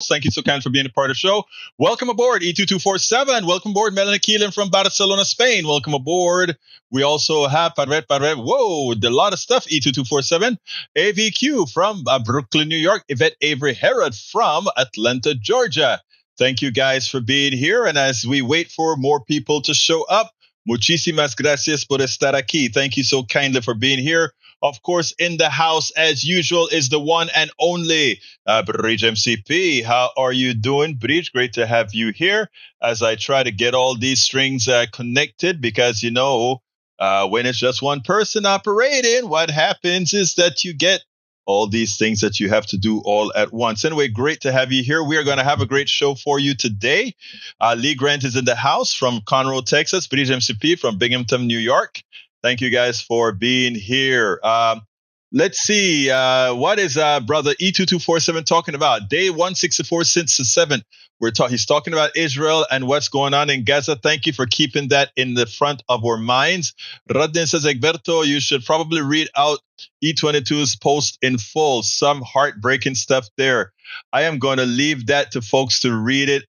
Thank you so kind for being a part of the show. Welcome aboard E2247. Welcome aboard Melanie Keelan from Barcelona, Spain. Welcome aboard. We also have Parvet. Whoa, a lot of stuff. E2247. AVQ from Brooklyn, New York. Yvette Avery Herod from Atlanta, Georgia. Thank you guys for being here. And as we wait for more people to show up, muchísimas gracias por estar aquí. Thank you so kindly for being here. Of course, in the house, as usual, is the one and only Bridge MCP. How are you doing, Bridge? Great to have you here as I try to get all these strings connected because, when it's just one person operating, what happens is that you get all these things that you have to do all at once. Anyway, great to have you here. We are going to have a great show for you today. Lee Grant is in the house from Conroe, Texas. Bridge MCP from Binghamton, New York. Thank you guys for being here. Let's see. What is brother E2247 talking about? Day 164 since the 7th. He's talking about Israel and what's going on in Gaza. Thank you for keeping that in the front of our minds. Radin says, Egberto, you should probably read out E22's post in full. Some heartbreaking stuff there. I am going to leave that to folks to read it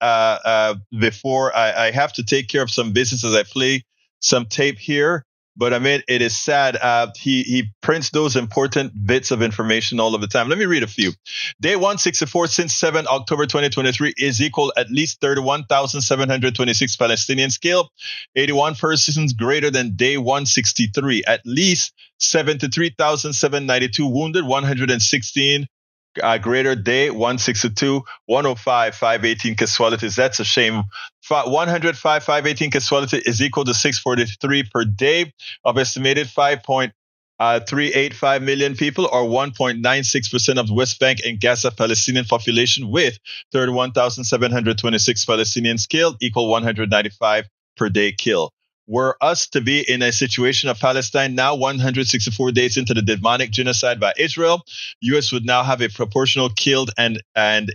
before I have to take care of some business as I play some tape here. But I mean, it is sad. He prints those important bits of information all of the time. Let me read a few. Day 164 since 7 October 2023 is equal at least 31,726 Palestinian killed, 81 persons greater than day 163, at least 73,792 wounded, 116 greater day 162, 105, 518 casualties. That's a shame. 105, 518 casualties is equal to 643 per day of estimated 5.385 million people, or 1.96% of the West Bank and Gaza Palestinian population, with 31,726 Palestinians killed, equal 195 per day kill. Were us to be in a situation of Palestine now, 164 days into the demonic genocide by Israel, U.S. would now have a proportional killed and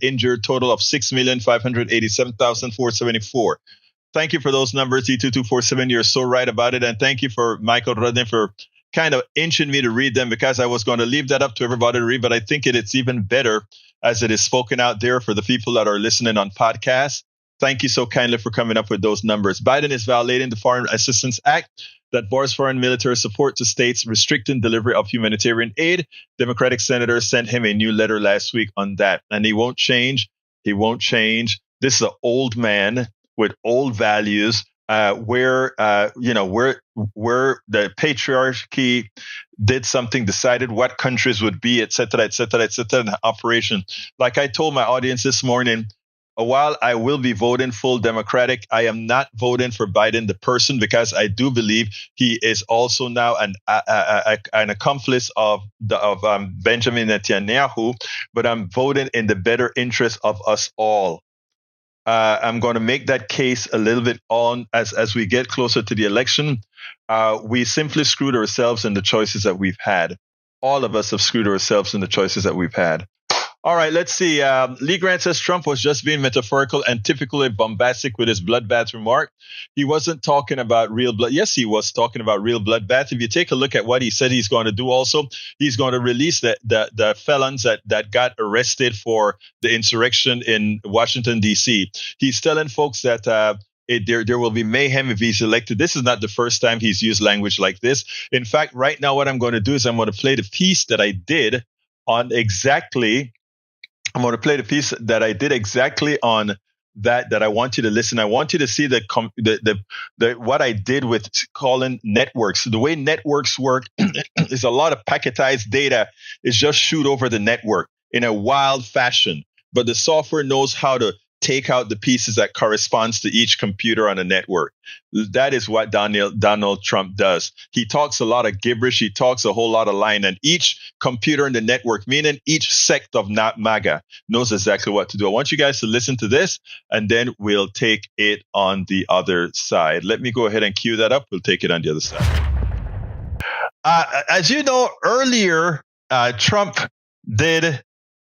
injured total of 6,587,474. Thank you for those numbers, E2247. You're so right about it. And thank you for Michael Rudden for kind of inching me to read them, because I was going to leave that up to everybody to read, but I think it's even better as it is spoken out there for the people that are listening on podcasts. Thank you so kindly for coming up with those numbers. Biden is violating the Foreign Assistance Act that bars foreign military support to states, restricting delivery of humanitarian aid. Democratic senators sent him a new letter last week on that, and he won't change. He won't change. This is an old man with old values, where the patriarchy did something, decided what countries would be, et cetera, in operation. Like I told my audience this morning, while I will be voting full Democratic, I am not voting for Biden, the person, because I do believe he is also now an accomplice of Benjamin Netanyahu. But I'm voting in the better interest of us all. I'm going to make that case a little bit on as we get closer to the election. We simply screwed ourselves in the choices that we've had. All of us have screwed ourselves in the choices that we've had. All right, let's see. Lee Grant says Trump was just being metaphorical and typically bombastic with his bloodbath remark. He wasn't talking about real blood. Yes, he was talking about real bloodbath. If you take a look at what he said he's going to do also, he's going to release the felons that got arrested for the insurrection in Washington, D.C. He's telling folks that there will be mayhem if he's elected. This is not the first time he's used language like this. In fact, right now what I'm going to do is I'm going to play the piece that I did on exactly... I'm going to play the piece that I did exactly on that I want you to listen. I want you to see the what I did with calling networks. The way networks work is a lot of packetized data is just shoot over the network in a wild fashion. But the software knows how to take out the pieces that corresponds to each computer on a network. That is what Donald Trump does. He talks a lot of gibberish. He talks a whole lot of line. And each computer in the network, meaning each sect of MAGA, knows exactly what to do. I want you guys to listen to this, and then we'll take it on the other side. Let me go ahead and cue that up. We'll take it on the other side. As you know, earlier, Trump did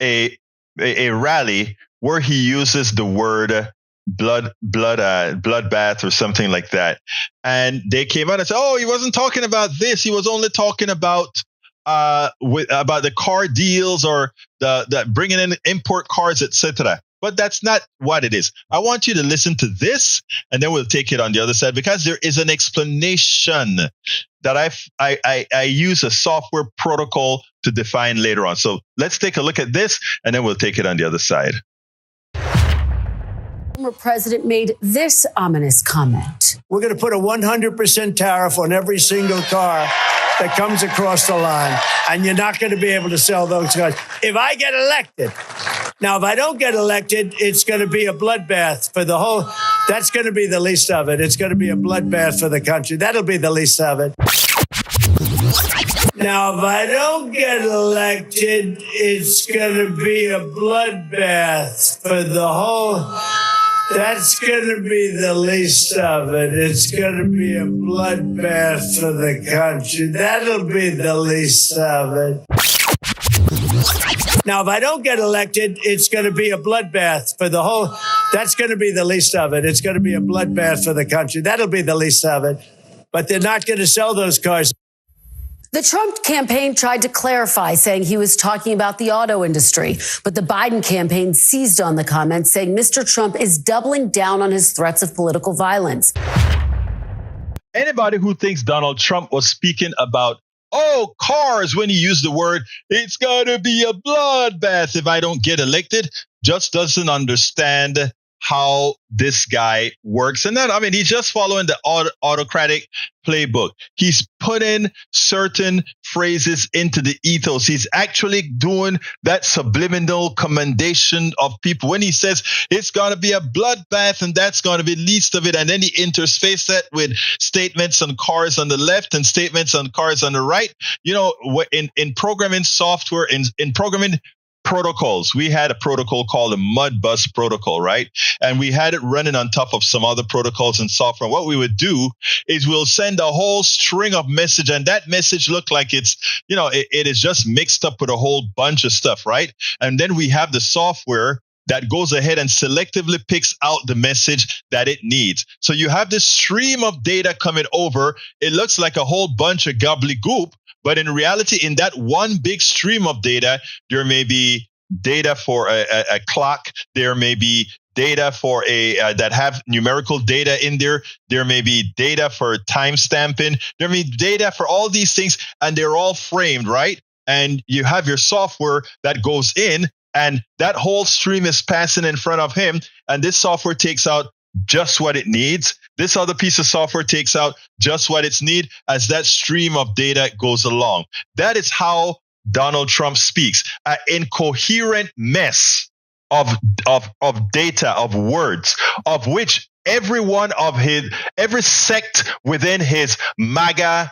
a rally where he uses the word bloodbath or something like that. And they came out and said, oh, he wasn't talking about this. He was only talking about the car deals or the bringing in import cars, etc. But that's not what it is. I want you to listen to this, and then we'll take it on the other side, because there is an explanation that I use a software protocol to define later on. So let's take a look at this, and then we'll take it on the other side. Former president made this ominous comment. We're going to put a 100% tariff on every single car that comes across the line, and you're not going to be able to sell those cars if I get elected. Now, if I don't get elected, it's going to be a bloodbath for the whole. That's going to be the least of it. It's going to be a bloodbath for the country. That'll be the least of it. Now, if I don't get elected, it's going to be a bloodbath for the whole. That's going to be the least of it. It's going to be a bloodbath for the country. That'll be the least of it. Now, if I don't get elected, it's going to be a bloodbath for the whole. That's going to be the least of it. It's going to be a bloodbath for the country. That'll be the least of it. But they're not going to sell those cars. The Trump campaign tried to clarify, saying he was talking about the auto industry. But the Biden campaign seized on the comments, saying Mr. Trump is doubling down on his threats of political violence. Anybody who thinks Donald Trump was speaking about, cars, when he used the word, it's going to be a bloodbath if I don't get elected, just doesn't understand how this guy works. And then, he's just following the autocratic playbook. He's putting certain phrases into the ethos. He's actually doing that subliminal commendation of people. When he says it's going to be a bloodbath and that's going to be least of it, and then he interfaces that with statements on cars on the left and statements on cars on the right. In programming software, in programming protocols, we had a protocol called the Modbus protocol, right? And we had it running on top of some other protocols and software. What we would do is we'll send a whole string of message, and that message look like it's, it is just mixed up with a whole bunch of stuff, right? And then we have the software that goes ahead and selectively picks out the message that it needs. So you have this stream of data coming over. It looks like a whole bunch of gobbledygook. But in reality, in that one big stream of data, there may be data for a clock. There may be data for that have numerical data in there. There may be data for time stamping. There may be data for all these things, and they're all framed, right? And you have your software that goes in, and that whole stream is passing in front of him, and this software takes out just what it needs. This other piece of software takes out just what it's need as that stream of data goes along. That is how Donald Trump speaks. An incoherent mess of data, of words, of which every sect within his MAGA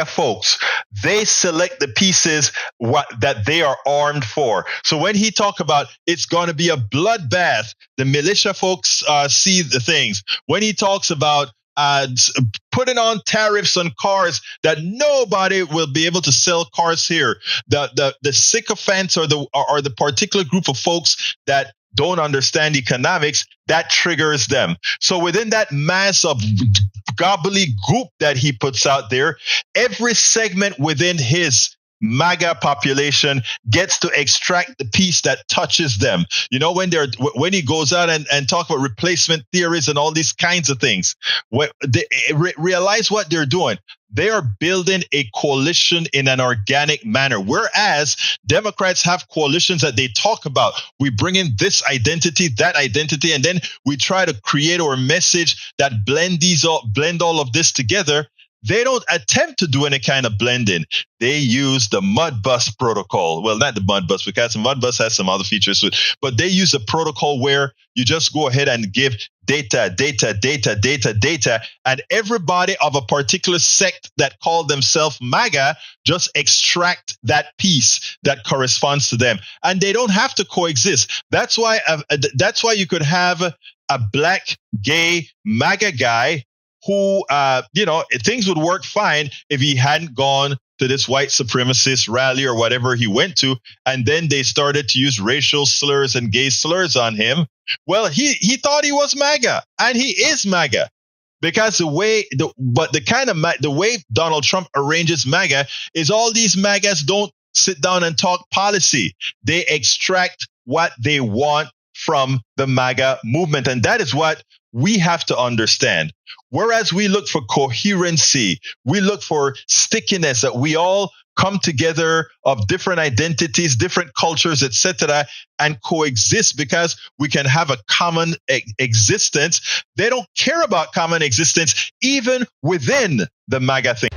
folks, they select the pieces that they are armed for. So when he talk about it's going to be a bloodbath, the militia folks see the things. When he talks about putting on tariffs on cars that nobody will be able to sell cars here, the sycophants or the particular group of folks that don't understand economics, that triggers them. So within that mass of gobbledygook that he puts out there, every segment within his MAGA population gets to extract the piece that touches them. When he goes out and talk about replacement theories and all these kinds of things, realize what they're doing. They are building a coalition in an organic manner, whereas Democrats have coalitions that they talk about. We bring in this identity, that identity, and then we try to create our message that blend all of this together. They don't attempt to do any kind of blending. They use the Modbus protocol. Well, not the Modbus, because the Modbus has some other features to it, but they use a protocol where you just go ahead and give data, and everybody of a particular sect that call themselves MAGA just extract that piece that corresponds to them. And they don't have to coexist. That's why you could have a black, gay MAGA guy who, things would work fine if he hadn't gone to this white supremacist rally or whatever he went to, and then they started to use racial slurs and gay slurs on him. Well, he thought he was MAGA, and he is MAGA, because the way Donald Trump arranges MAGA is all these MAGAs don't sit down and talk policy. They extract what they want from the MAGA movement. And that is what we have to understand. Whereas we look for coherency, we look for stickiness, that we all come together of different identities, different cultures, etc., and coexist because we can have a common existence. They don't care about common existence even within the MAGA thing.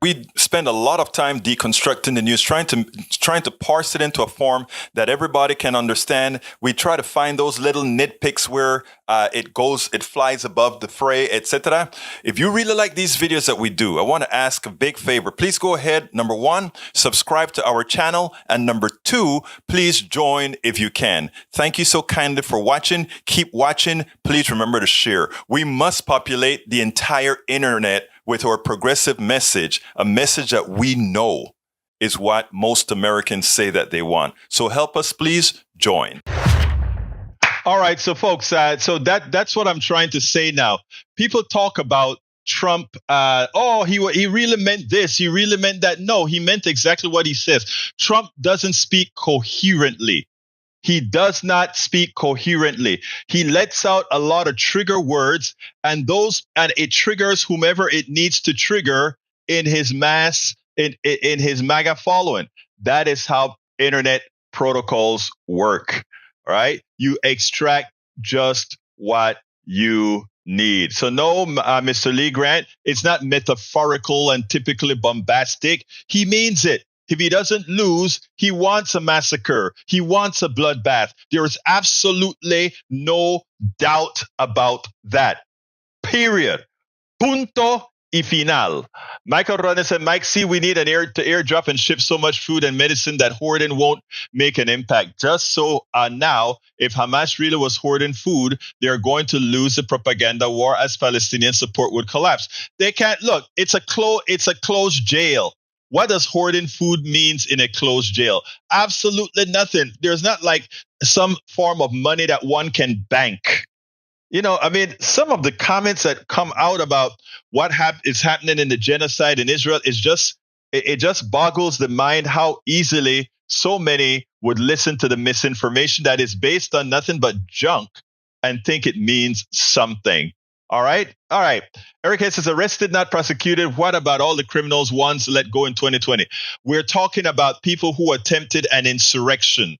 We spend a lot of time deconstructing the news, trying to parse it into a form that everybody can understand. We try to find those little nitpicks where it flies above the fray, etc. If you really like these videos that we do, I want to ask a big favor. Please go ahead. Number one, subscribe to our channel. And number two, please join if you can. Thank you so kindly for watching. Keep watching. Please remember to share. We must populate the entire internet with our progressive message, a message that we know is what most Americans say that they want. So help us, please join. All right, so folks, so that's what I'm trying to say now. People talk about Trump, he really meant this, he really meant that. No, he meant exactly what he says. Trump doesn't speak coherently. He does not speak coherently. He lets out a lot of trigger words, and it triggers whomever it needs to trigger in his in his MAGA following. That is how internet protocols work. All right, you extract just what you need. So no, Mr. Lee Grant, it's not metaphorical and typically bombastic. He means it. If he doesn't lose, he wants a massacre. He wants a bloodbath. There is absolutely no doubt about that. Period. Punto y final. Michael Rodney said, Mike, see, we need an airdrop and ship so much food and medicine that hoarding won't make an impact. Just so now, if Hamas really was hoarding food, they're going to lose the propaganda war as Palestinian support would collapse. They can't look. It's a closed jail. What does hoarding food means in a closed jail? Absolutely nothing. There's not like some form of money that one can bank. You know, I mean, some of the comments that come out about what is happening in the genocide in Israel is it just boggles the mind how easily so many would listen to the misinformation that is based on nothing but junk and think it means something. All right. Eric says arrested, not prosecuted. What about all the criminals once let go in 2020? We're talking about people who attempted an insurrection.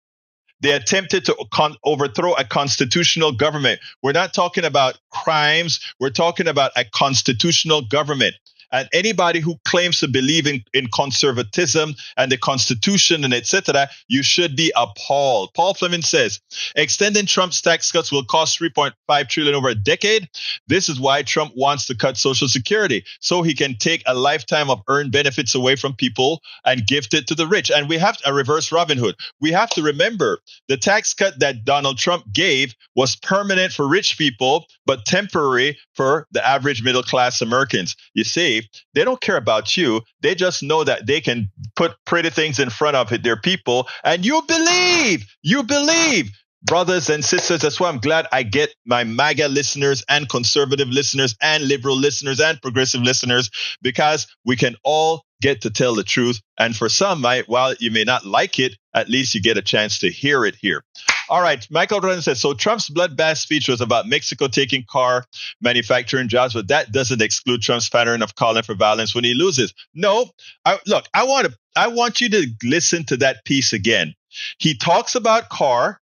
They attempted to overthrow a constitutional government. We're not talking about crimes. We're talking about a constitutional government. And anybody who claims to believe in conservatism and the Constitution and etc., you should be appalled. Paul Fleming says, extending Trump's tax cuts will cost $3.5 trillion over a decade. This is why Trump wants to cut Social Security, so he can take a lifetime of earned benefits away from people and gift it to the rich. And we have a reverse Robin Hood. We have to remember the tax cut that Donald Trump gave was permanent for rich people, but temporary for the average middle class Americans. You see, they don't care about you. They just know that they can put pretty things in front of their people. And you believe, brothers and sisters. That's why I'm glad I get my MAGA listeners and conservative listeners and liberal listeners and progressive listeners, because we can all get to tell the truth. And for some, while you may not like it, at least you get a chance to hear it here. All right. Michael Rodden says, so Trump's bloodbath speech was about Mexico taking car manufacturing jobs, but that doesn't exclude Trump's pattern of calling for violence when he loses. No, I want you to listen to that piece again. He talks about car.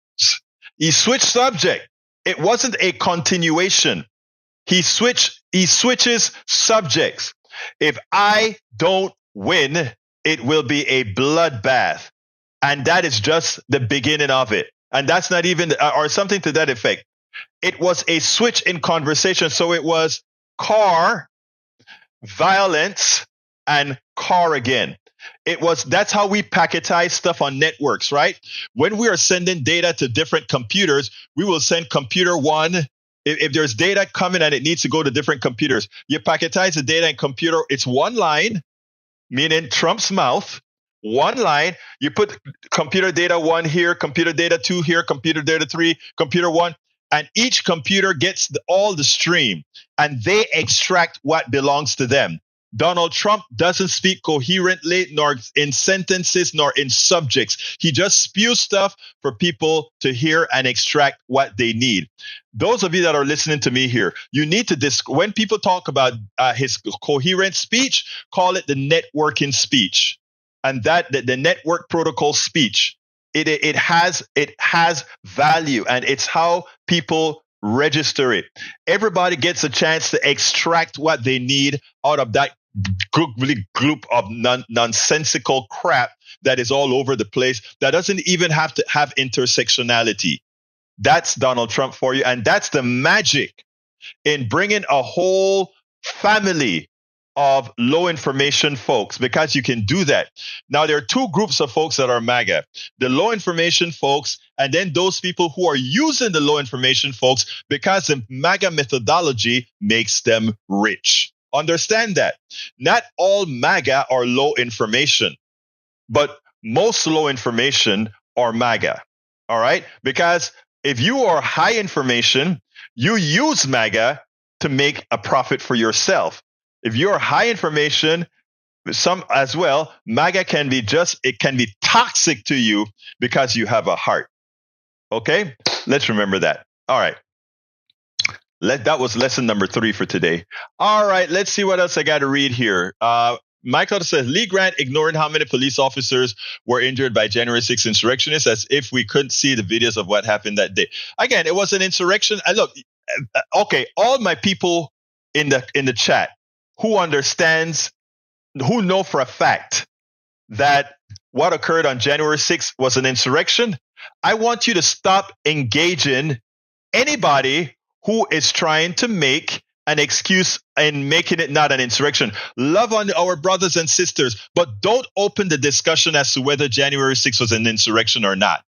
He switched subject. It wasn't a continuation. He switches subjects. If I don't win, it will be a bloodbath. And that is just the beginning of it. And that's not even, or something to that effect. It was a switch in conversation. So it was car, violence, and car again. That's how we packetize stuff on networks, right? When we are sending data to different computers, we will send computer one. If there's data coming and it needs to go to different computers, you packetize the data in computer. It's one line, meaning Trump's mouth. One line, you put computer data 1 here, computer data 2 here, computer data 3, computer 1, and each computer gets all the stream, and they extract what belongs to them. Donald Trump doesn't speak coherently, nor in sentences, nor in subjects. He just spews stuff for people to hear and extract what they need. Those of you that are listening to me here, you need to when people talk about his coherent speech, call it the networking speech, and that the network protocol speech. It has value, and it's how people register it. Everybody gets a chance to extract what they need out of that gloop of nonsensical crap that is all over the place, that doesn't even have to have intersectionality. That's Donald Trump for you. And that's the magic in bringing a whole family of low information folks, because you can do that. Now, there are two groups of folks that are MAGA: the low information folks, and then those people who are using the low information folks because the MAGA methodology makes them rich. Understand that. Not all MAGA are low information, but most low information are MAGA. All right? Because if you are high information, you use MAGA to make a profit for yourself. If you're high information, some as well, MAGA can be toxic to you because you have a heart. Okay? Let's remember that. All right. That was lesson number 3 for today. All right, let's see what else I got to read here. Michael says, Lee Grant ignoring how many police officers were injured by January 6th insurrectionists, as if we couldn't see the videos of what happened that day. Again, it was an insurrection. Look, okay, all my people in the chat who know for a fact that what occurred on January 6th was an insurrection, I want you to stop engaging anybody who is trying to make an excuse and making it not an insurrection. Love on our brothers and sisters, but don't open the discussion as to whether January 6th was an insurrection or not.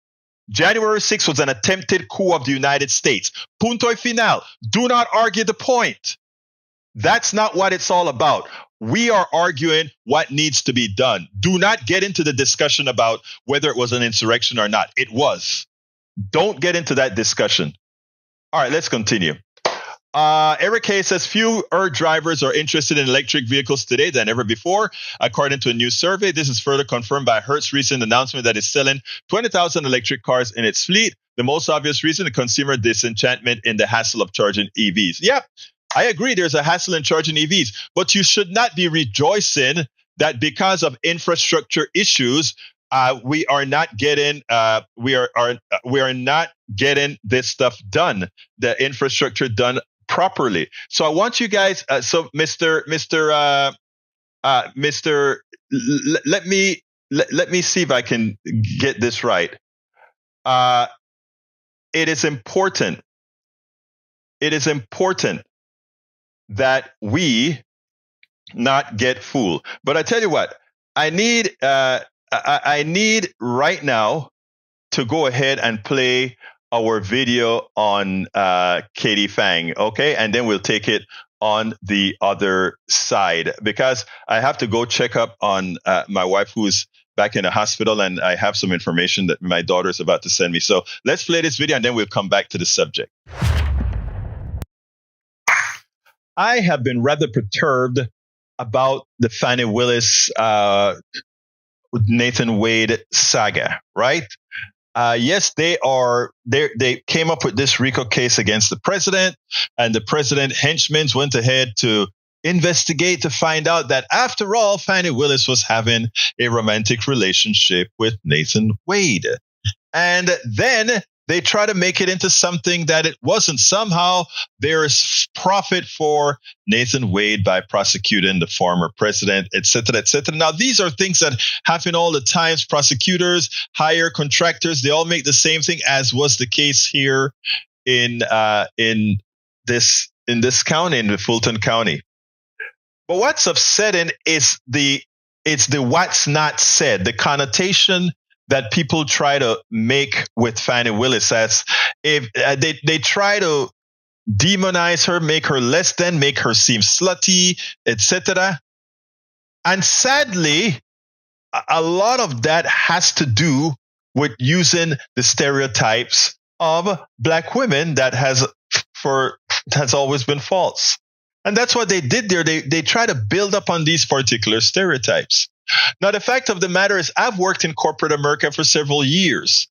January 6th was an attempted coup of the United States. Punto y final. Do not argue the point. That's not what it's all about. We are arguing what needs to be done. Do not get into the discussion about whether it was an insurrection or not. It was. Don't get into that discussion. All right, let's continue. Eric Hayes says fewer drivers are interested in electric vehicles today than ever before, according to a new survey. This is further confirmed by Hertz's recent announcement that it's selling 20,000 electric cars in its fleet. The most obvious reason, the consumer disenchantment in the hassle of charging EVs. Yep, I agree. There's a hassle in charging EVs, but you should not be rejoicing that because of infrastructure issues, we are not getting this stuff done, the infrastructure done properly. So I want you guys. So Mr. Let me see if I can get this right. It is important. It is important that we not get fooled. But I tell you what, I need right now to go ahead and play our video on Katie Fang, okay? And then we'll take it on the other side, because I have to go check up on my wife, who's back in the hospital, and I have some information that my daughter is about to send me. So let's play this video, and then we'll come back to the subject. I have been rather perturbed about the Fani Willis Nathan Wade saga, right? Yes, they came up with this RICO case against the president, and the president henchmen went ahead to investigate to find out that after all, Fani Willis was having a romantic relationship with Nathan Wade. And then they try to make it into something that it wasn't. Somehow there is profit for Nathan Wade by prosecuting the former president, et cetera, et cetera. Now, these are things that happen all the time. Prosecutors hire contractors. They all make the same thing, as was the case here in this county, in the Fulton County. But what's upsetting is it's the what's not said, the connotation that people try to make with Fani Willis, as if they try to demonize her, make her less than, make her seem slutty, etc. And sadly, a lot of that has to do with using the stereotypes of black women that has always been false. And that's what they did there. They try to build up on these particular stereotypes. Now, the fact of the matter is I've worked in corporate America for several years.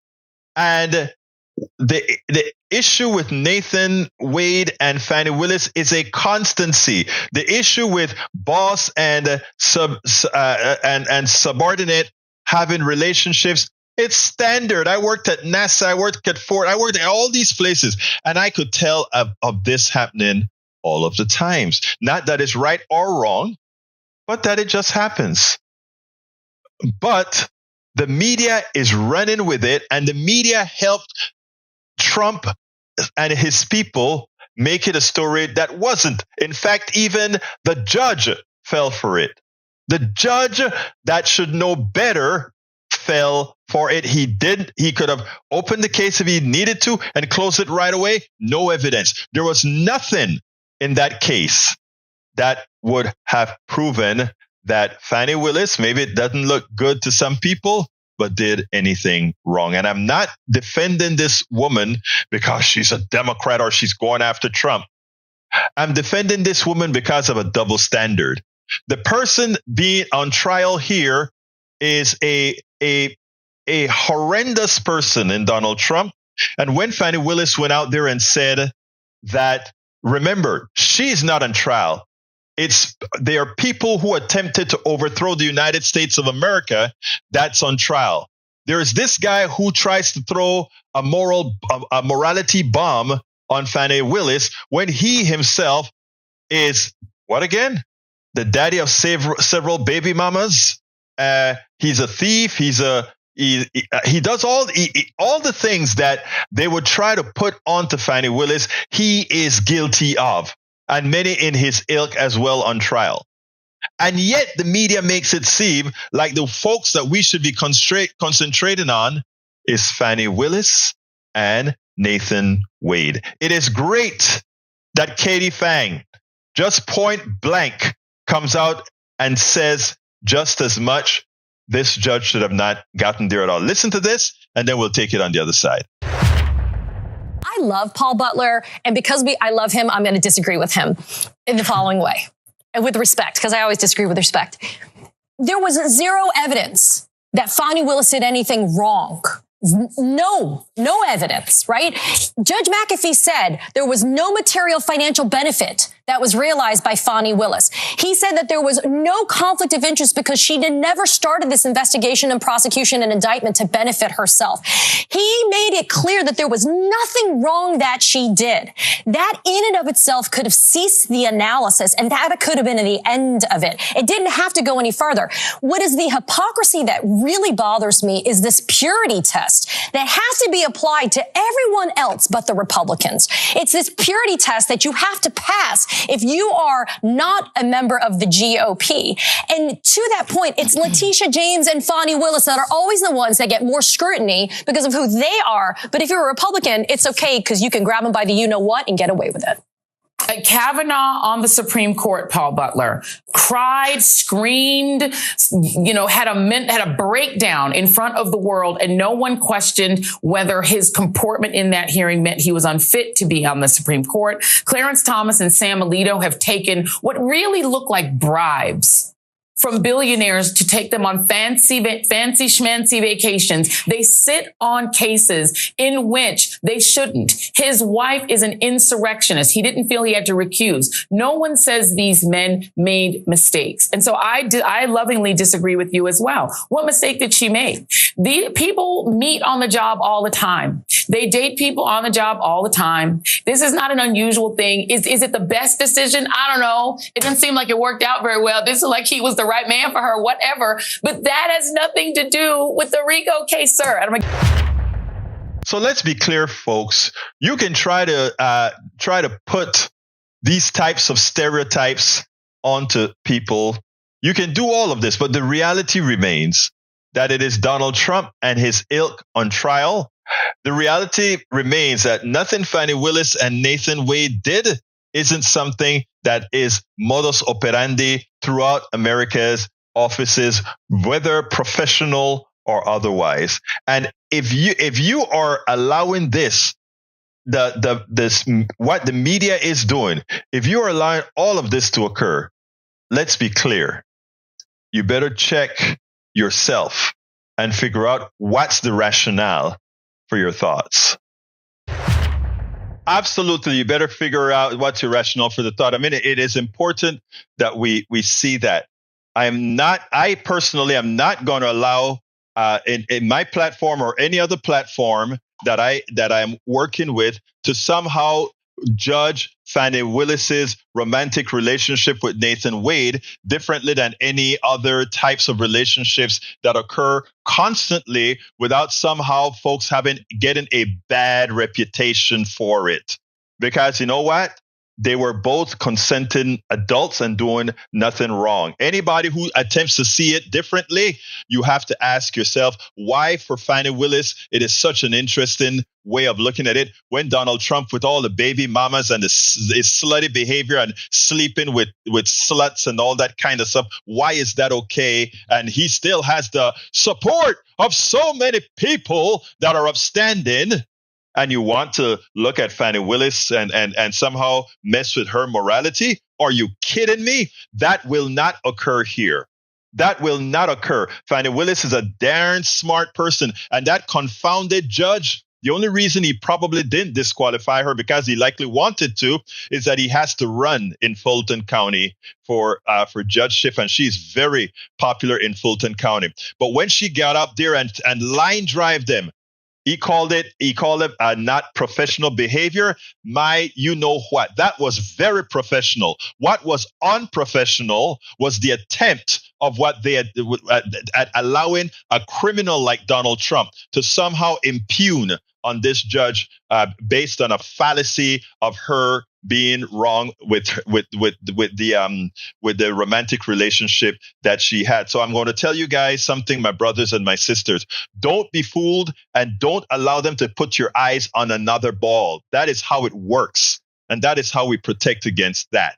And the issue with Nathan Wade and Fani Willis is a constancy. The issue with boss and subordinate having relationships, it's standard. I worked at NASA, I worked at Ford, I worked at all these places, and I could tell of this happening all of the times. Not that it's right or wrong, but that it just happens. But the media is running with it, and the media helped Trump and his people make it a story that wasn't. In fact, even the judge fell for it. The judge that should know better fell for it. He could have opened the case if he needed to and closed it right away. No evidence. There was nothing in that case that would have proven that Fani Willis, maybe it doesn't look good to some people, but did anything wrong. And I'm not defending this woman because she's a Democrat or she's going after Trump. I'm defending this woman because of a double standard. The person being on trial here is a horrendous person in Donald Trump. And when Fani Willis went out there and said that, remember, she's not on trial. They are people who attempted to overthrow the United States of America that's on trial. There is this guy who tries to throw a morality bomb on Fani Willis when he himself is, what again? The daddy of several baby mamas. He's a thief. He does all the things that they would try to put onto Fani Willis. He is guilty of. And many in his ilk as well on trial. And yet the media makes it seem like the folks that we should be concentrating on is Fani Willis and Nathan Wade. It is great that Katie Fang just point blank comes out and says just as much. This judge should have not gotten there at all. Listen to this, and then we'll take it on the other side. I love Paul Butler, and because I love him, I'm going to disagree with him in the following way, and with respect, because I always disagree with respect. There was zero evidence that Fani Willis did anything wrong. No evidence, right? Judge McAfee said there was no material financial benefit that was realized by Fani Willis. He said that there was no conflict of interest because she never started this investigation and prosecution and indictment to benefit herself. He made it clear that there was nothing wrong that she did. That in and of itself could have ceased the analysis, and that could have been the end of it. It didn't have to go any further. What is the hypocrisy that really bothers me is this purity test that has to be applied to everyone else but the Republicans. It's this purity test that you have to pass if you are not a member of the GOP. And to that point, it's Letitia James and Fani Willis that are always the ones that get more scrutiny because of who they are. But if you're a Republican, it's okay because you can grab them by the you-know-what and get away with it. Kavanaugh on the Supreme Court, Paul Butler, cried, screamed, had a breakdown in front of the world, and no one questioned whether his comportment in that hearing meant he was unfit to be on the Supreme Court. Clarence Thomas and Sam Alito have taken what really look like bribes from billionaires to take them on fancy schmancy vacations. They sit on cases in which they shouldn't. His wife is an insurrectionist. He didn't feel he had to recuse. No one says these men made mistakes. And so I lovingly disagree with you as well. What mistake did she make? The people meet on the job all the time. They date people on the job all the time. This is not an unusual thing. Is it the best decision? I don't know. It doesn't seem like it worked out very well. This is like he was the right man for her, whatever. But that has nothing to do with the RICO case, sir. And I'm like, so let's be clear, folks. You can try to put these types of stereotypes onto people. You can do all of this, but the reality remains that it is Donald Trump and his ilk on trial. The reality remains that nothing Fani Willis and Nathan Wade did isn't something that is modus operandi throughout America's offices, whether professional or otherwise. And if you are allowing this what the media is doing, if you are allowing all of this to occur, let's be clear. You better check yourself and figure out what's the rationale for your thoughts. Absolutely, you better figure out what's your rationale for the thought. I mean, it is important that we see that. I personally am not going to allow in my platform or any other platform that I'm working with to somehow judge Fani Willis's romantic relationship with Nathan Wade differently than any other types of relationships that occur constantly without somehow folks getting a bad reputation for it. Because you know what? They were both consenting adults and doing nothing wrong. Anybody who attempts to see it differently, you have to ask yourself why for Fani Willis it is such an interesting way of looking at it when Donald Trump, with all the baby mamas and his slutty behavior and sleeping with sluts and all that kind of stuff, why is that okay? And he still has the support of so many people that are upstanding. And you want to look at Fani Willis and somehow mess with her morality? Are you kidding me? That will not occur here. That will not occur. Fani Willis is a darn smart person. And that confounded judge, the only reason he probably didn't disqualify her, because he likely wanted to, is that he has to run in Fulton County for judgeship, and she's very popular in Fulton County. But when she got up there and line drive them, he called it not professional behavior. You know what? That was very professional. What was unprofessional was the attempt of what they had at allowing a criminal like Donald Trump to somehow impugn on this judge based on a fallacy of her being wrong with the romantic relationship that she had. So I'm going to tell you guys something, my brothers and my sisters. Don't be fooled, and don't allow them to put your eyes on another ball. That is how it works. And that is how we protect against that.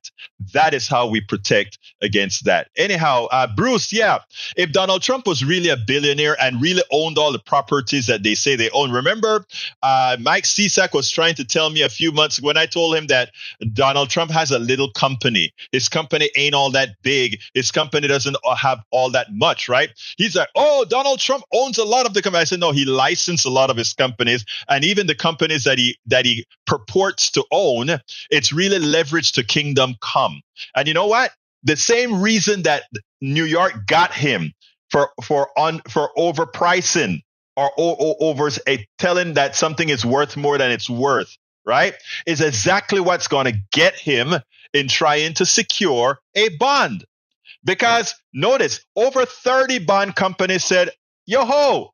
That is how we protect against that. Anyhow, Bruce, yeah, if Donald Trump was really a billionaire and really owned all the properties that they say they own. Remember, Mike Cisak was trying to tell me a few months when I told him that Donald Trump has a little company. His company ain't all that big. His company doesn't have all that much, right? He's like, oh, Donald Trump owns a lot of the company. I said, no, he licensed a lot of his companies, and even the companies that he purports to own, it's really leveraged to kingdom come. And you know what? The same reason that New York got him for overpricing or over telling that something is worth more than it's worth, right, is exactly what's going to get him in trying to secure a bond. Because notice, over 30 bond companies said, yo-ho,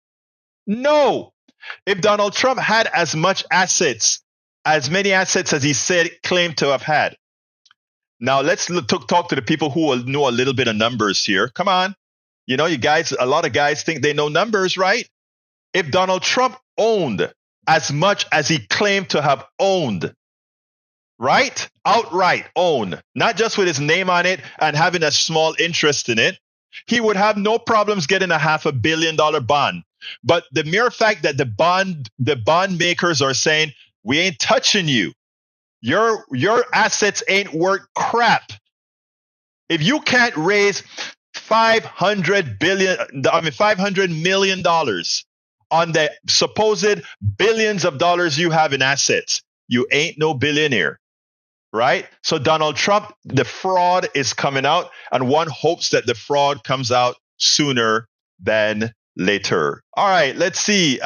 no. If Donald Trump had as many assets as he claimed to have had. Now let's talk to the people who know a little bit of numbers here. Come on. You know, a lot of guys think they know numbers, right? If Donald Trump owned as much as he claimed to have owned, right? Outright own, not just with his name on it and having a small interest in it, he would have no problems getting a $500 million bond. But the mere fact that the bond makers are saying, we ain't touching you. Your assets ain't worth crap. If you can't raise $500 million on the supposed billions of dollars you have in assets, you ain't no billionaire, right? So Donald Trump, the fraud is coming out, and one hopes that the fraud comes out sooner than later. All right, let's see.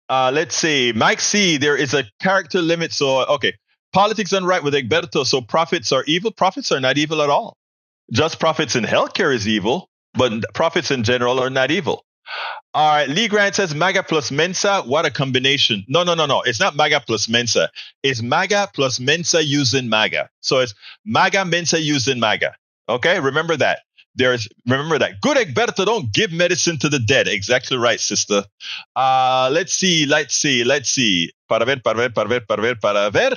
Let's see. Mike C, there is a character limit. So, okay. Politics done right with Egberto. So profits are evil. Profits are not evil at all. Just profits in healthcare is evil, but profits in general are not evil. All right. Lee Grant says MAGA plus Mensa. What a combination. No. It's not MAGA plus Mensa. It's MAGA plus Mensa using MAGA. So it's MAGA, Mensa using MAGA. Okay. Remember that. Remember that. Good Egberto, don't give medicine to the dead. Exactly right, sister. Let's see. Para ver.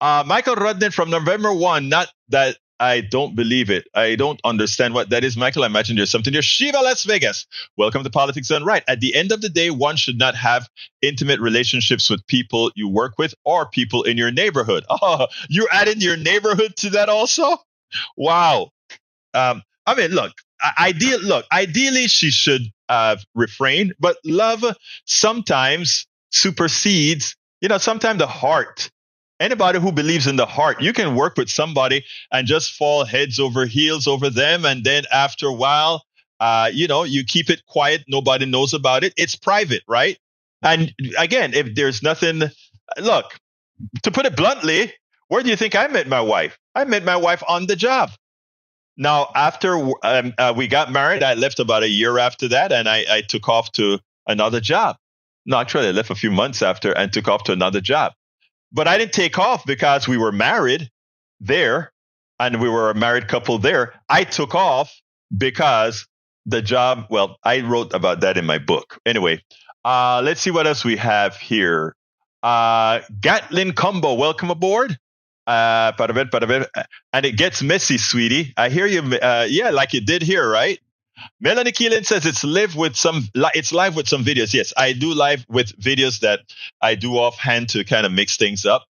Michael Rudden from November 1, not that I don't believe it. I don't understand what that is, Michael. I imagine there's something there. Shiva Las Vegas. Welcome to Politics Done Right. At the end of the day, one should not have intimate relationships with people you work with or people in your neighborhood. Oh, you're adding your neighborhood to that also? Wow. I mean, look, ideally she should refrain, but love sometimes supersedes, sometimes the heart. Anybody who believes in the heart, you can work with somebody and just fall heads over heels over them. And then after a while, you keep it quiet. Nobody knows about it. It's private, right? And again, if there's nothing, look, to put it bluntly, where do you think I met my wife? I met my wife on the job. Now, after we got married, I left about a year after that, and I took off to another job. No, actually, I left a few months after and took off to another job. But I didn't take off because we were married there and we were a married couple there. I took off because the job, well, I wrote about that in my book. Anyway, let's see what else we have here. Gatlin Combo, welcome aboard. And it gets messy, sweetie. I hear you. Yeah, like you did here, right? Melanie Keelan says it's live with some videos. Yes, I do live with videos that I do offhand to kind of mix things up.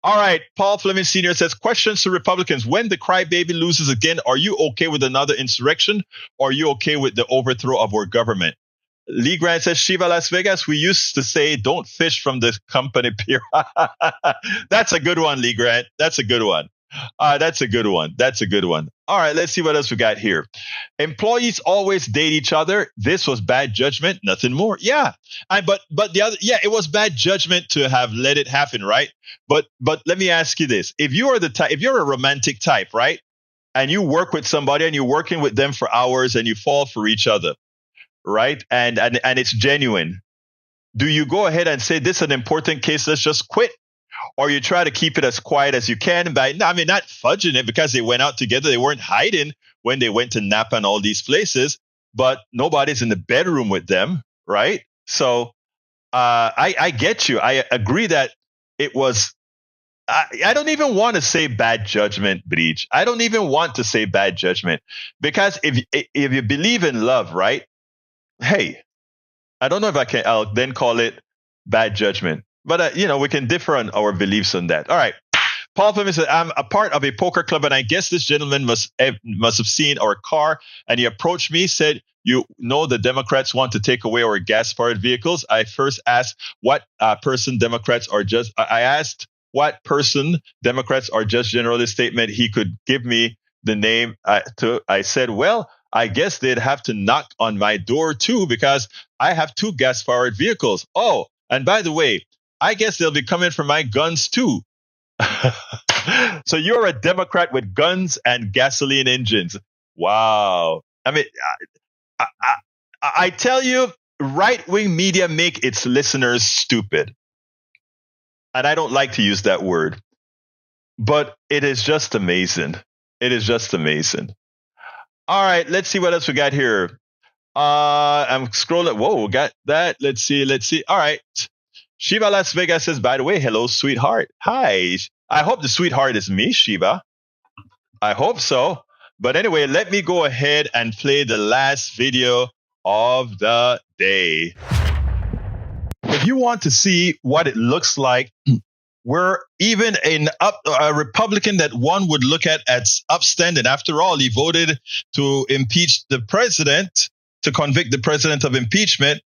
All right, Paul Fleming Sr. says, questions to Republicans. When the crybaby loses again, are you okay with another insurrection? Or are you okay with the overthrow of our government? Lee Grant says, Shiva Las Vegas, we used to say, don't fish from the company pier. That's a good one, Lee Grant. That's a good one. That's a good one. That's a good one. All right, let's see what else we got here. Employees always date each other. This was bad judgment, nothing more. Yeah, but the other, yeah, it was bad judgment to have let it happen, right? But let me ask you this: if you are if you're a romantic type, right, and you work with somebody and you're working with them for hours and you fall for each other, right, and it's genuine, do you go ahead and say this is an important case? Let's just quit. Or you try to keep it as quiet as you can by, not fudging it because they went out together. They weren't hiding when they went to Napa and all these places, but nobody's in the bedroom with them, right? So I get you. I agree that it was, I don't even want to say bad judgment, Breach. I don't even want to say bad judgment because if you believe in love, right? Hey, I don't know if I'll then call it bad judgment. But, we can differ on our beliefs on that. All right. Paul Fleming said, I'm a part of a poker club, and I guess this gentleman must have seen our car. And he approached me, said, you know the Democrats want to take away our gas-powered vehicles. I first asked what person Democrats are just. I asked what person Democrats are just generally statement. He could give me the name. I said, well, I guess they'd have to knock on my door, too, because I have 2 gas-powered vehicles. Oh, and by the way, I guess they'll be coming for my guns, too. So you're a Democrat with guns and gasoline engines. Wow. I mean, I tell you, right-wing media make its listeners stupid. And I don't like to use that word. But it is just amazing. It is just amazing. All right, let's see what else we got here. I'm scrolling. Whoa, got that. Let's see. All right. Shiva Las Vegas says, by the way, hello, sweetheart. Hi. I hope the sweetheart is me, Shiva. I hope so. But anyway, let me go ahead and play the last video of the day. If you want to see what it looks like, we're even a Republican that one would look at as upstanding. After all, he voted to impeach the president, to convict the president of impeachment.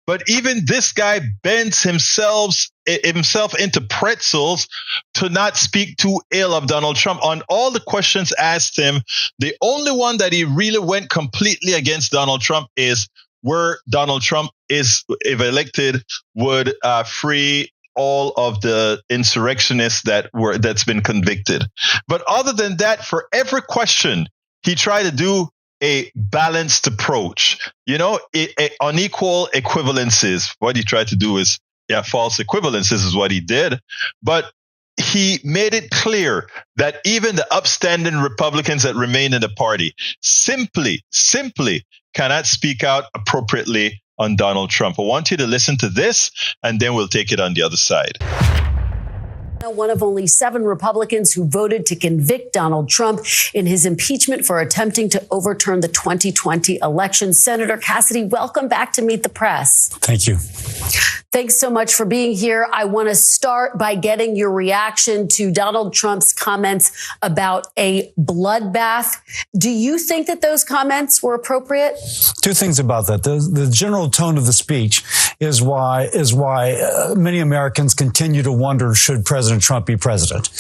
But even this guy bends himself into pretzels to not speak too ill of Donald Trump. On all the questions asked him, the only one that he really went completely against Donald Trump is where Donald Trump is, if elected, would free all of the insurrectionists that's been convicted. But other than that, for every question, he tried to do a balanced approach, unequal equivalences. What he tried to do is, false equivalences is what he did. But he made it clear that even the upstanding Republicans that remain in the party simply cannot speak out appropriately on Donald Trump. I want you to listen to this, and then we'll take it on the other side. One of only 7 Republicans who voted to convict Donald Trump in his impeachment for attempting to overturn the 2020 election. Senator Cassidy, welcome back to Meet the Press. Thank you. Thanks so much for being here. I want to start by getting your reaction to Donald Trump's comments about a bloodbath. Do you think that those comments were appropriate? Two things about that. The general tone of the speech is why many Americans continue to wonder, should President Trump be president?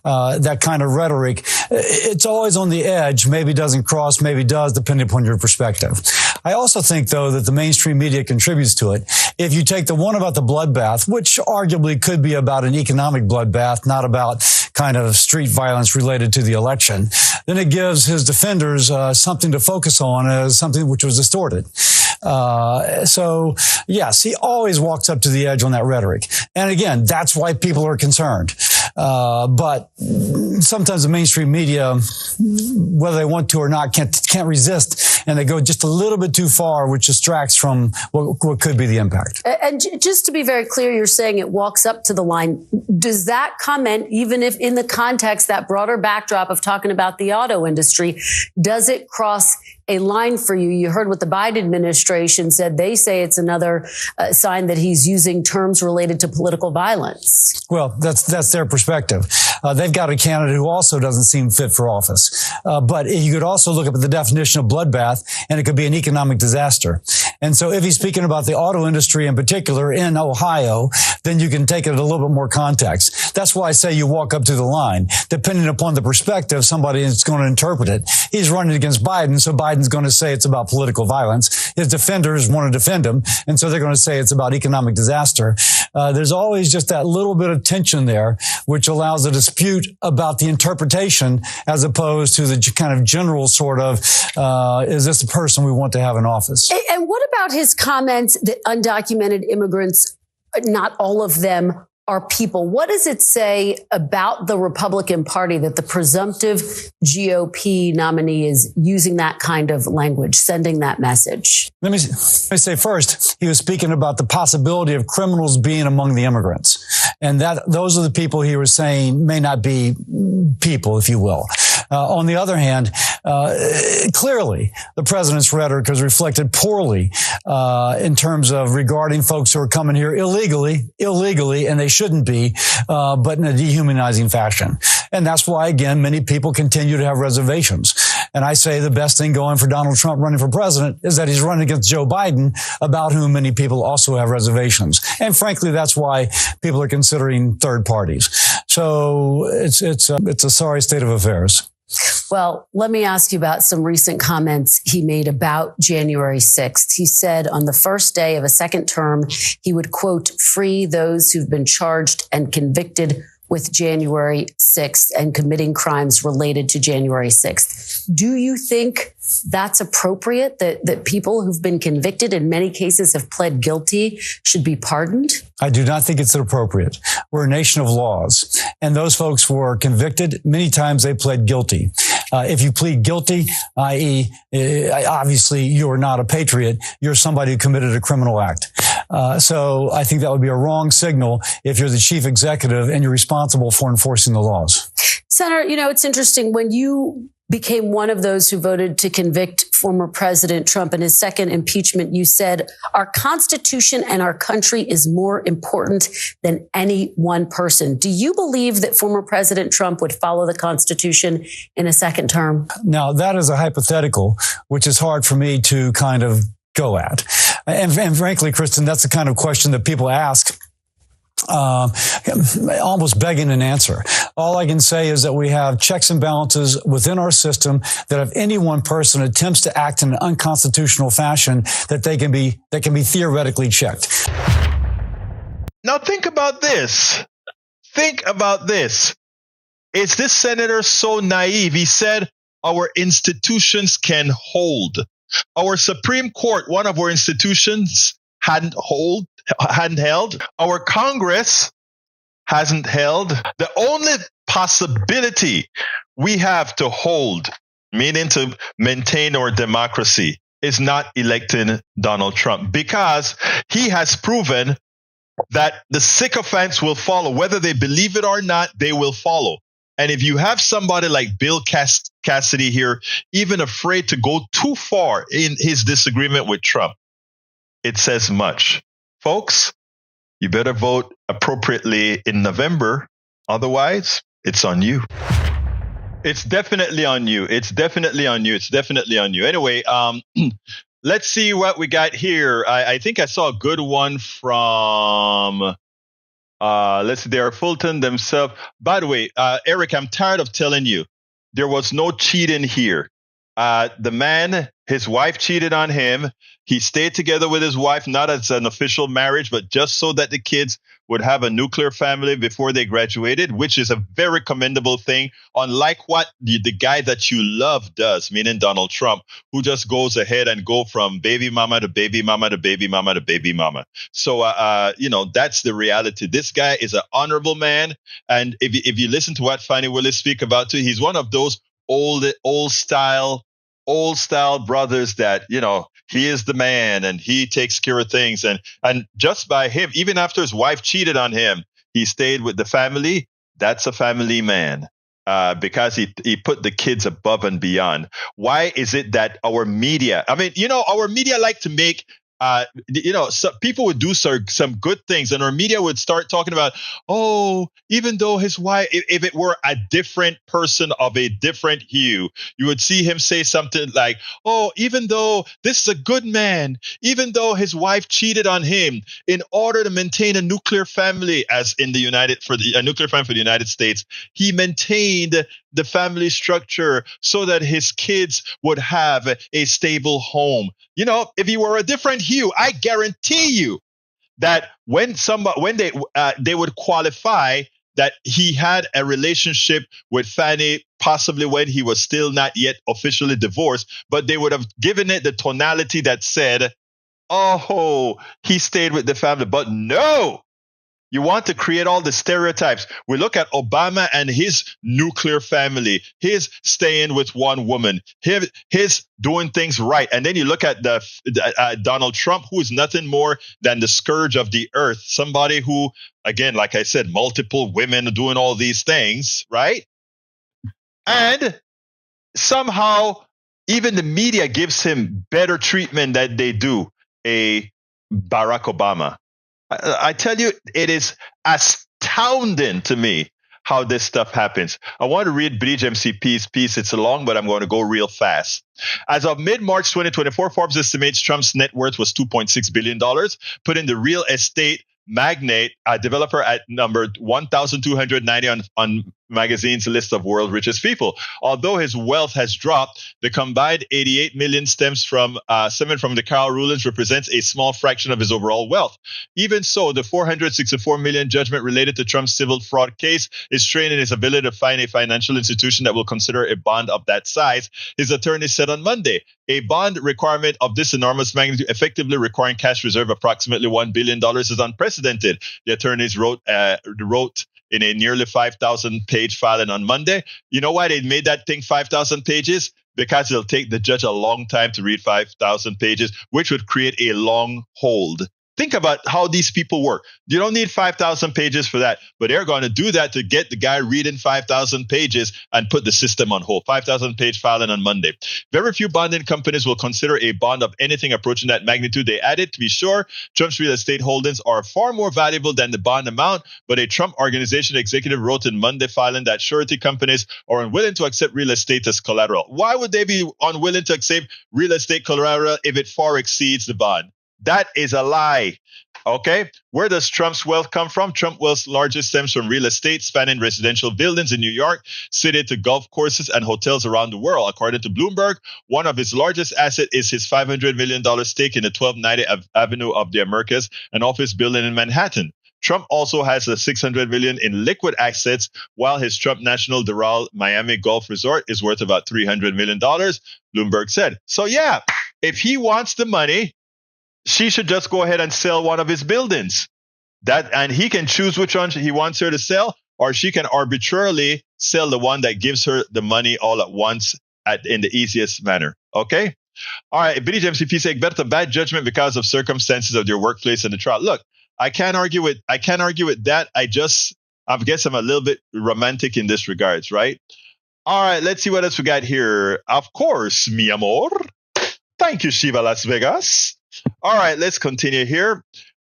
That kind of rhetoric, it's always on the edge, maybe doesn't cross, maybe does, depending upon your perspective. I also think, though, that the mainstream media contributes to it. If you take the one about the bloodbath, which arguably could be about an economic bloodbath, not about kind of street violence related to the election, then it gives his defenders something to focus on as something which was distorted. So, yes, he always walks up to the edge on that rhetoric. And again, that's why people are concerned. But sometimes the mainstream media, whether they want to or not, can't resist, and they go just a little bit too far, which distracts from what could be the impact. And just to be very clear, you're saying it walks up to the line. Does that comment, even if in the context, that broader backdrop of talking about the auto industry, does it cross a line for you? You heard what the Biden administration said. They say it's another sign that he's using terms related to political violence. Well, that's their perspective. They've got a candidate who also doesn't seem fit for office. But you could also look up at the definition of bloodbath, and it could be an economic disaster. And so if he's speaking about the auto industry in particular in Ohio, then you can take it a little bit more context. That's why I say you walk up to the line. Depending upon the perspective, somebody is going to interpret it. He's running against Biden, so Biden's going to say it's about political violence. His defenders want to defend him, and so they're going to say it's about economic disaster. There's always just that little bit of tension there, which allows a dispute about the interpretation as opposed to the kind of general sort of, is this the person we want to have in office? And what about his comments that undocumented immigrants, not all of them, are people? What does it say about the Republican Party that the presumptive GOP nominee is using that kind of language, sending that message? Let me say first, he was speaking about the possibility of criminals being among the immigrants. And that those are the people he was saying may not be people, if you will. On the other hand, clearly the president's rhetoric has reflected poorly in terms of regarding folks who are coming here illegally, and they shouldn't be, but in a dehumanizing fashion. And that's why, again, many people continue to have reservations. And I say the best thing going for Donald Trump running for president is that he's running against Joe Biden, about whom many people also have reservations. And frankly, that's why people are considering third parties. So it's a sorry state of affairs. Well, let me ask you about some recent comments he made about January 6th. He said on the first day of a second term, he would, quote, free those who've been charged and convicted with January 6th and committing crimes related to January 6th. Do you think that's appropriate, that people who've been convicted, in many cases have pled guilty, should be pardoned? I do not think it's appropriate. We're a nation of laws, and those folks were convicted. Many times they pled guilty. If you plead guilty, i.e., obviously you are not a patriot, you're somebody who committed a criminal act. So I think that would be a wrong signal if you're the chief executive and you're responsible for enforcing the laws. Senator, it's interesting. When you became one of those who voted to convict former President Trump in his second impeachment, you said, our Constitution and our country is more important than any one person. Do you believe that former President Trump would follow the Constitution in a second term? Now, that is a hypothetical, which is hard for me to kind of go at. And frankly, Kristen, that's the kind of question that people ask, almost begging an answer. All I can say is that we have checks and balances within our system that if any one person attempts to act in an unconstitutional fashion, that they can be theoretically checked. Now think about this. Is this senator so naive? He said our institutions can hold. Our Supreme Court, one of our institutions, hadn't held. Our Congress hasn't held. The only possibility we have to hold, meaning to maintain our democracy, is not electing Donald Trump, because he has proven that the sycophants will follow. Whether they believe it or not, they will follow. And if you have somebody like Bill Cassidy here, even afraid to go too far in his disagreement with Trump, it says much. Folks, you better vote appropriately in November. Otherwise, it's on you. It's definitely on you. It's definitely on you. It's definitely on you. Anyway, let's see what we got here. I think I saw a good one from, let's see, they are Fulton themselves. By the way, Eric, I'm tired of telling you, there was no cheating here. The man, his wife cheated on him. He stayed together with his wife, not as an official marriage, but just so that the kids would have a nuclear family before they graduated, which is a very commendable thing, unlike what the guy that you love does, meaning Donald Trump, who just goes ahead and go from baby mama to baby mama to baby mama to baby mama. So, that's the reality. This guy is an honorable man. And if you listen to what Fani Willis speak about too, he's one of those old style brothers that, he is the man and he takes care of things. And just by him, even after his wife cheated on him, he stayed with the family. That's a family man, because he put the kids above and beyond. Why is it that our media, our media like to make, so people would do some good things, and our media would start talking about, even though his wife, if it were a different person of a different hue, you would see him say something like, even though this is a good man, even though his wife cheated on him, in order to maintain a nuclear family, as in a nuclear family for the United States, he maintained the family structure so that his kids would have a stable home. If he were a different hue, I guarantee you that when they would qualify that he had a relationship with Fani, possibly when he was still not yet officially divorced, but they would have given it the tonality that said, he stayed with the family. But no, you want to create all the stereotypes. We look at Obama and his nuclear family, his staying with one woman, his doing things right. And then you look at Donald Trump, who is nothing more than the scourge of the earth. Somebody who, again, like I said, multiple women doing all these things, right? And somehow even the media gives him better treatment than they do a Barack Obama. I tell you, it is astounding to me how this stuff happens. I want to read Bridge MCP's piece. It's long, but I'm going to go real fast. As of mid-March 2024, Forbes estimates Trump's net worth was $2.6 billion, putting the real estate magnate developer at number 1,290 on magazine's list of world's richest people. Although his wealth has dropped, the combined 88 million stems from the Carroll rulings represents a small fraction of his overall wealth. Even so, the 464 million judgment related to Trump's civil fraud case is straining his ability to find a financial institution that will consider a bond of that size. His attorney said on Monday, a bond requirement of this enormous magnitude, effectively requiring cash reserve approximately $1 billion, is unprecedented. The attorneys wrote in a nearly 5,000-page filing on Monday. You know why they made that thing 5,000 pages? Because it'll take the judge a long time to read 5,000 pages, which would create a long hold. Think about how these people work. You don't need 5,000 pages for that, but they're going to do that to get the guy reading 5,000 pages and put the system on hold. 5,000-page filing on Monday. Very few bonding companies will consider a bond of anything approaching that magnitude. They added, to be sure, Trump's real estate holdings are far more valuable than the bond amount, but a Trump organization executive wrote in Monday filing that surety companies are unwilling to accept real estate as collateral. Why would they be unwilling to accept real estate collateral if it far exceeds the bond? That is a lie. Okay. Where does Trump's wealth come from? Trump's wealth largest stems from real estate spanning residential buildings in New York City to golf courses and hotels around the world. According to Bloomberg, one of his largest assets is his $500 million stake in the 1290 Avenue of the Americas, an office building in Manhattan. Trump also has a $600 million in liquid assets, while his Trump National Doral Miami Golf Resort is worth about $300 million, Bloomberg said. So yeah, if he wants the money, she should just go ahead and sell one of his buildings. And he can choose which one he wants her to sell, or she can arbitrarily sell the one that gives her the money all at once in the easiest manner. Okay? All right. BDJ MCP said, Egberto, bad judgment because of circumstances of your workplace and the trial. Look, I can't argue with that. I guess I'm a little bit romantic in this regards, right? All right, let's see what else we got here. Of course, mi amor. Thank you, Shiva Las Vegas. All right, let's continue here.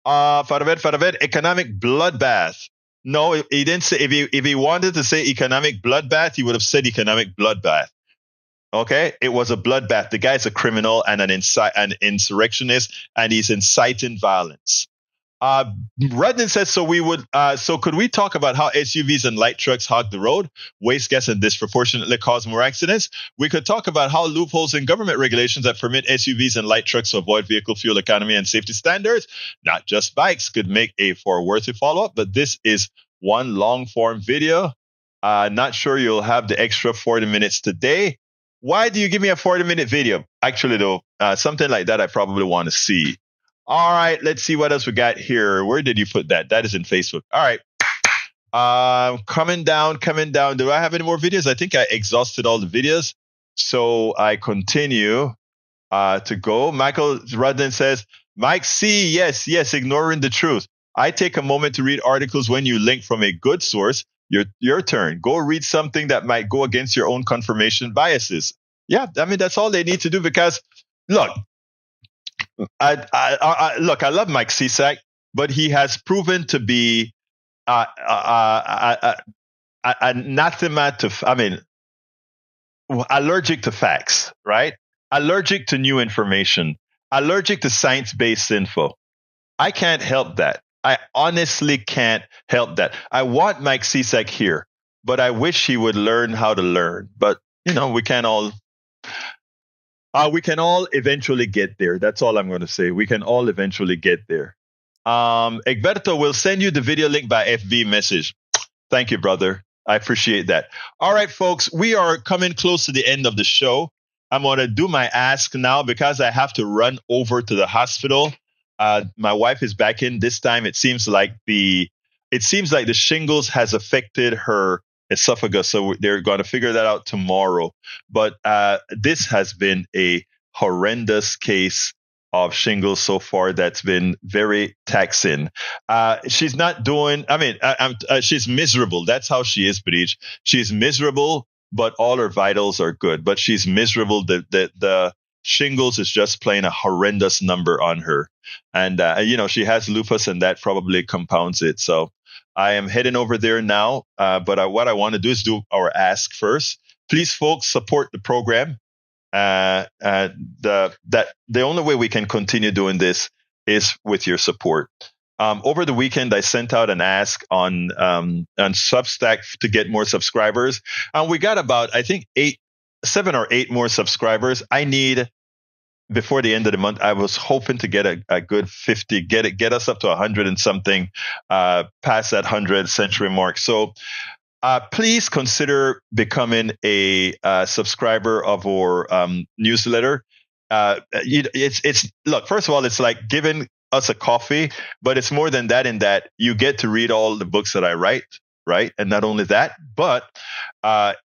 Faravet, economic bloodbath. No, he didn't say. If he wanted to say economic bloodbath, he would have said economic bloodbath. Okay, it was a bloodbath. The guy's a criminal and an insurrectionist, and he's inciting violence. Rudden says, so could we talk about how SUVs and light trucks hog the road, waste gas, and disproportionately cause more accidents? We could talk about how loopholes in government regulations that permit SUVs and light trucks to avoid vehicle fuel economy and safety standards, not just bikes, could make for a worthy follow-up. But this is one long-form video. Not sure you'll have the extra 40 minutes today. Why do you give me a 40-minute video? Actually, though, something like that I probably want to see. All right, let's see what else we got here. Where did you put that? That is in Facebook. All right. Coming down. Do I have any more videos? I think I exhausted all the videos. So I continue to go. Michael Rudden says, Mike C, yes, ignoring the truth. I take a moment to read articles when you link from a good source. Your turn. Go read something that might go against your own confirmation biases. Yeah, I mean, that's all they need to do because, look, I love Mike Cisak, but he has proven to be anathema to, allergic to facts, right? Allergic to new information, allergic to science-based info. I can't help that. I honestly can't help that. I want Mike Cisak here, but I wish he would learn how to learn. But, we can all eventually get there. That's all I'm going to say. We can all eventually get there. Egberto will send you the video link by FB message. Thank you, brother. I appreciate that. All right, folks, we are coming close to the end of the show. I'm going to do my ask now because I have to run over to the hospital. My wife is back in this time. It seems like the shingles has affected her esophagus, so they're going to figure that out tomorrow. But this has been a horrendous case of shingles so far. That's been very taxing. She's not doing. She's miserable. That's how she is, Breach. She's miserable, but all her vitals are good. But she's miserable. The shingles is just playing a horrendous number on her, and she has lupus, and that probably compounds it. So I am heading over there now, but what I want to do is do our ask first. Please, folks, support the program. The only way we can continue doing this is with your support. Over the weekend, I sent out an ask on Substack to get more subscribers, and we got about, I think, 7 or 8 more subscribers. I need, before the end of the month, I was hoping to get a good 50, get us up to 100 and something, past that 100 century mark. So please consider becoming a subscriber of our newsletter. Look, first of all, it's like giving us a coffee, but it's more than that in that you get to read all the books that I write. Right. And not only that, but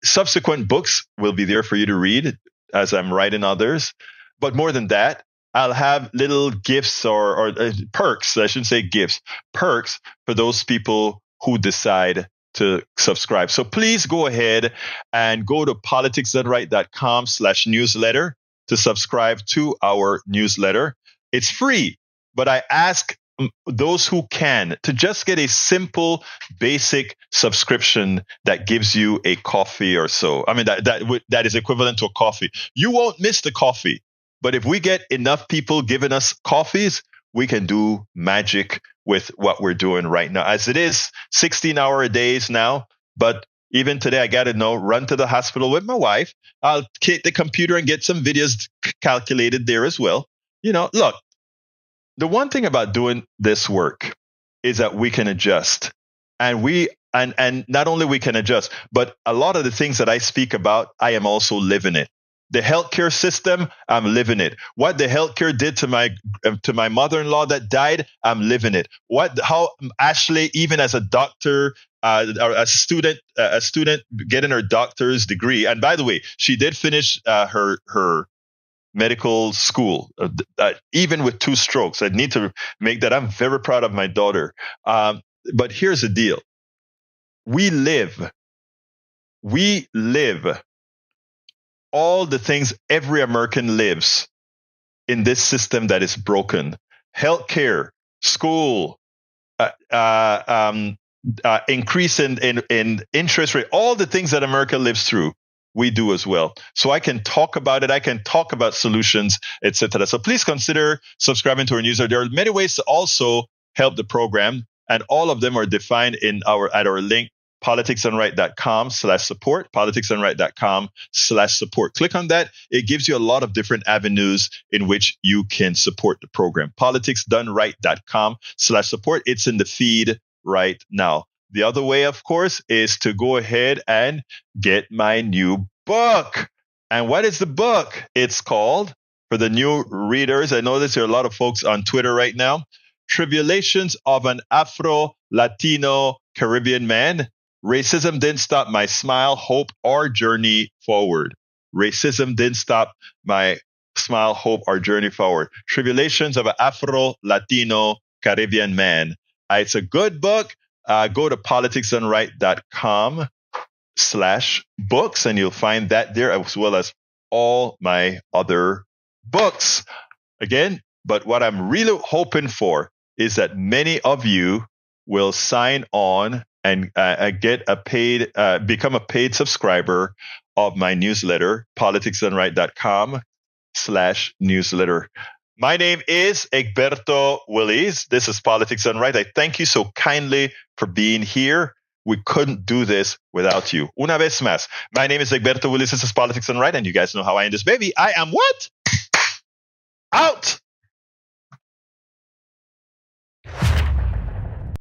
subsequent books will be there for you to read as I'm writing others. But more than that, I'll have little gifts or perks. I shouldn't say gifts, perks for those people who decide to subscribe. So please go ahead and go to politicsdoneright.com/newsletter to subscribe to our newsletter. It's free, but I ask those who can to just get a simple, basic subscription that gives you a coffee or so. I mean, that is equivalent to a coffee. You won't miss the coffee, but if we get enough people giving us coffees, we can do magic with what we're doing right now. As it is, 16-hour days now, but even today, I got to run to the hospital with my wife. I'll take the computer and get some videos calculated there as well. Look, the one thing about doing this work is that we can adjust, and not only we can adjust, but a lot of the things that I speak about, I am also living it. The healthcare system, I'm living it. What the healthcare did to my mother-in-law that died, I'm living it. How Ashley, even as a doctor, or a student getting her doctor's degree, and by the way, she did finish her medical school, even with 2 strokes. I need to make that. I'm very proud of my daughter. But here's the deal. We live all the things every American lives in this system that is broken. Healthcare, school, increase in interest rate, all the things that America lives through, we do as well. So I can talk about it. I can talk about solutions, etc. So please consider subscribing to our newsletter. There are many ways to also help the program, and all of them are defined at our link, politicsdoneright.com/support, politicsdoneright.com/support. Click on that. It gives you a lot of different avenues in which you can support the program. politicsdoneright.com/support. It's in the feed right now. The other way, of course, is to go ahead and get my new book. And what is the book? It's called, for the new readers, I know there are a lot of folks on Twitter right now, Tribulations of an Afro-Latino Caribbean Man. Racism didn't stop my smile, hope, or journey forward. Racism didn't stop my smile, hope, or journey forward. Tribulations of an Afro-Latino Caribbean Man. It's a good book. Go to politicsdoneright.com/books, and you'll find that there, as well as all my other books. Again, but what I'm really hoping for is that many of you will sign on and become a paid subscriber of my newsletter, politicsdoneright.com/newsletter. My name is Egberto Willis. This is Politics Done Right. I thank you so kindly for being here. We couldn't do this without you. Una vez más. My name is Egberto Willis. This is Politics Done Right. And you guys know how I end this baby. I am what? Out.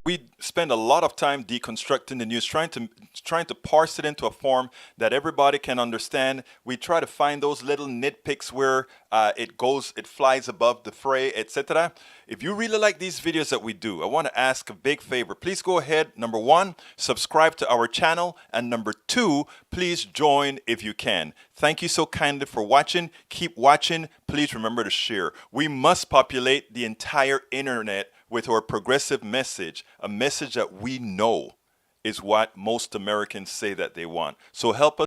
We spend a lot of time deconstructing the news, trying to parse it into a form that everybody can understand. We try to find those little nitpicks where it flies above the fray, etc. If you really like these videos that we do, I want to ask a big favor. Please go ahead. Number 1, subscribe to our channel. And number 2, please join if you can. Thank you so kindly for watching. Keep watching. Please remember to share. We must populate the entire internet with our progressive message, a message that we know is what most Americans say that they want. So help us.